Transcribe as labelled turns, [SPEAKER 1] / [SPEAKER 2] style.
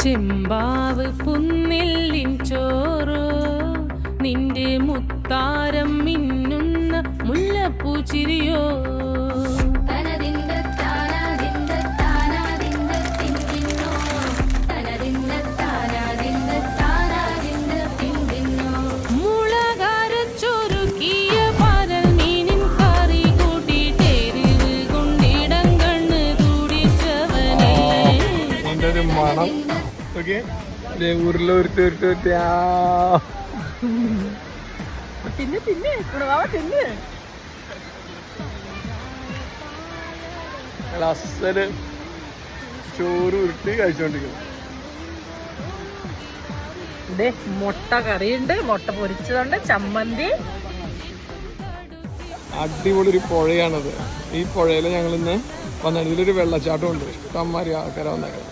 [SPEAKER 1] ചെമ്പാവ് പുന്നെല്ലിൻ ചോറോ നിന്റെ മുത്താരം മിന്നുന്ന മുല്ലപ്പൂച്ചിരിയോ മുളകരച്ചൊരുക്കിയ പരൽ മീനിൻ കറി കൂട്ടിയിട്ടെരിവ് കൊണ്ടിടം കണ്ണ് തുടിച്ചവനെ
[SPEAKER 2] എൻ്റെ ഒരു മണം ഓക്കെ ഉരുള അസല് ചോറ് ഉരുട്ടി കഴിച്ചോണ്ടിരിക്കുന്നു.
[SPEAKER 3] മുട്ട കറിയുണ്ട്, മുട്ട പൊരിച്ചതുണ്ട്, ചമ്മന്തി.
[SPEAKER 2] അടിപൊളി ഒരു പുഴയാണത്. ഈ പുഴയിൽ ഞങ്ങൾ ഇന്ന് വന്ന ഇതിലൊരു വെള്ളച്ചാട്ടം ഉണ്ട്. ഇഷ്ടംമാതിരി ആൾക്കാരെ വന്നേക്കാം.